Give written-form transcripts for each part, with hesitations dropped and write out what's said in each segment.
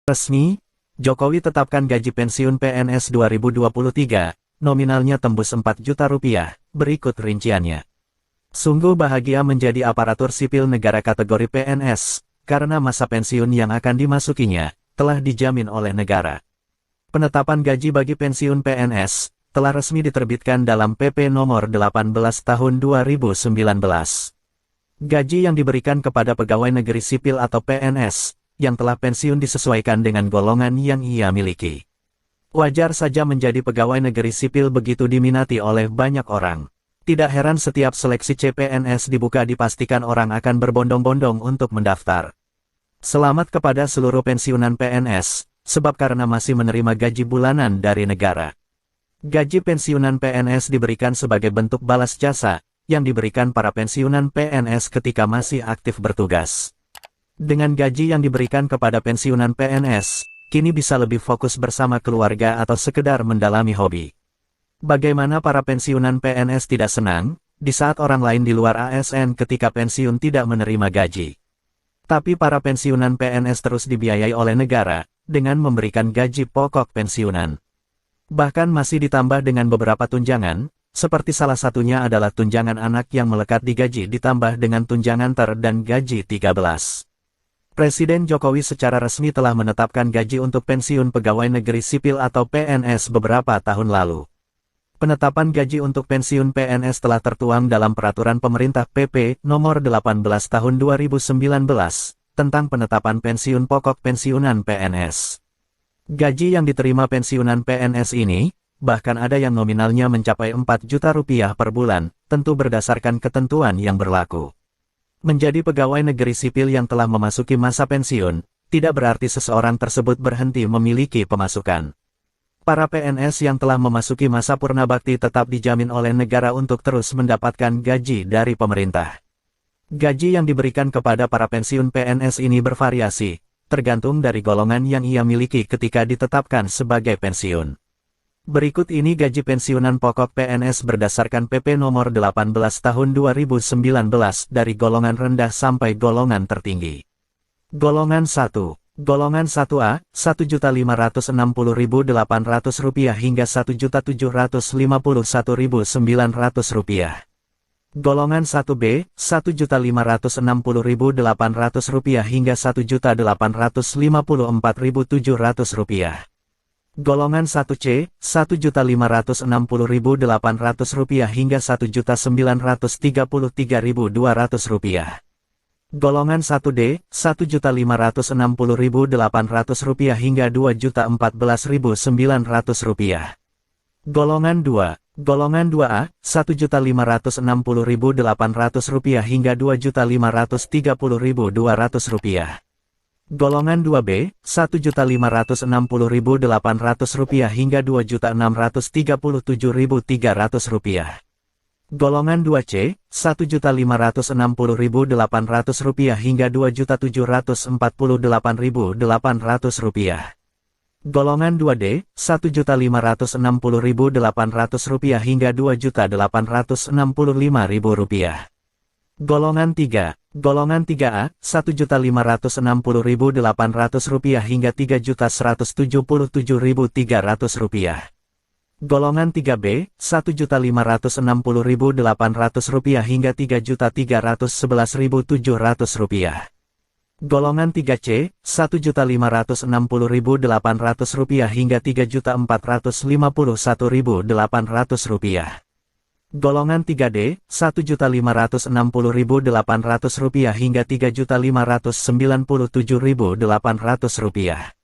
Resmi, Jokowi tetapkan gaji pensiun PNS 2023, nominalnya tembus 4 juta rupiah, berikut rinciannya. Sungguh bahagia menjadi aparatur sipil negara kategori PNS, karena masa pensiun yang akan dimasukinya, telah dijamin oleh negara. Penetapan gaji bagi pensiun PNS, telah resmi diterbitkan dalam PP nomor 18 tahun 2019. Gaji yang diberikan kepada pegawai negeri sipil atau PNS, yang telah pensiun disesuaikan dengan golongan yang ia miliki. Wajar saja menjadi pegawai negeri sipil begitu diminati oleh banyak orang. Tidak heran setiap seleksi CPNS dibuka dipastikan orang akan berbondong-bondong untuk mendaftar. Selamat kepada seluruh pensiunan PNS, sebab karena masih menerima gaji bulanan dari negara. Gaji pensiunan PNS diberikan sebagai bentuk balas jasa, yang diberikan para pensiunan PNS ketika masih aktif bertugas. Dengan gaji yang diberikan kepada pensiunan PNS, kini bisa lebih fokus bersama keluarga atau sekedar mendalami hobi. Bagaimana para pensiunan PNS tidak senang, di saat orang lain di luar ASN ketika pensiun tidak menerima gaji. Tapi para pensiunan PNS terus dibiayai oleh negara, dengan memberikan gaji pokok pensiunan. Bahkan masih ditambah dengan beberapa tunjangan, seperti salah satunya adalah tunjangan anak yang melekat di gaji ditambah dengan tunjangan ter dan gaji 13. Presiden Jokowi secara resmi telah menetapkan gaji untuk pensiun pegawai negeri sipil atau PNS beberapa tahun lalu. Penetapan gaji untuk pensiun PNS telah tertuang dalam Peraturan Pemerintah PP Nomor 18 Tahun 2019 tentang penetapan pensiun pokok pensiunan PNS. Gaji yang diterima pensiunan PNS ini, bahkan ada yang nominalnya mencapai 4 juta rupiah per bulan, tentu berdasarkan ketentuan yang berlaku. Menjadi pegawai negeri sipil yang telah memasuki masa pensiun, tidak berarti seseorang tersebut berhenti memiliki pemasukan. Para PNS yang telah memasuki masa purnabakti tetap dijamin oleh negara untuk terus mendapatkan gaji dari pemerintah. Gaji yang diberikan kepada para pensiun PNS ini bervariasi, tergantung dari golongan yang ia miliki ketika ditetapkan sebagai pensiun. Berikut ini gaji pensiunan pokok PNS berdasarkan PP nomor 18 tahun 2019 dari golongan rendah sampai golongan tertinggi. Golongan 1. Golongan 1A, Rp1.560.800 hingga Rp1.751.900. Golongan 1B, Rp1.560.800 hingga Rp1.854.700. Golongan 1C, Rp1.560.800 hingga Rp1.933.200. Golongan 1D, Rp1.560.800 hingga Rp2.014.900. Golongan 2, Golongan 2A, Rp1.560.800 hingga Rp2.530.200. Golongan 2B, Rp1.560.800 hingga Rp2.637.300. Golongan 2C, Rp1.560.800 hingga Rp2.748.800. Golongan 2D, Rp1.560.800 hingga Rp2.865.000. Golongan 3, Golongan 3A, Rp1.560.800 hingga Rp3.177.300. Golongan 3B, Rp1.560.800 hingga Rp3.311.700. Golongan 3C, Rp1.560.800 hingga Rp3.451.800. Golongan 3D, Rp1.560.800 hingga Rp3.597.800.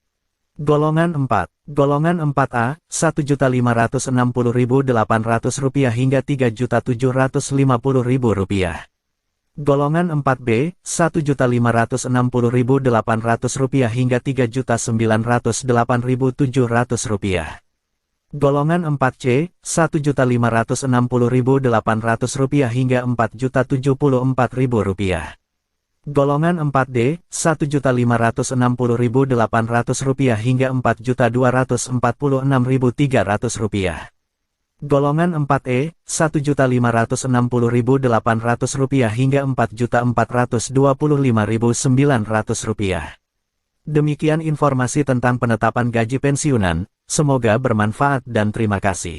Golongan 4, Golongan 4A, Rp1.560.800 hingga Rp3.750.000. Golongan 4B, Rp1.560.800 hingga Rp3.908.700. Golongan 4C, Rp1.560.800 hingga Rp4.074.000. Golongan 4D, Rp1.560.800 hingga Rp4.246.300. Golongan 4E, Rp1.560.800 hingga Rp4.425.900. Demikian informasi tentang penetapan gaji pensiunan, semoga bermanfaat dan terima kasih.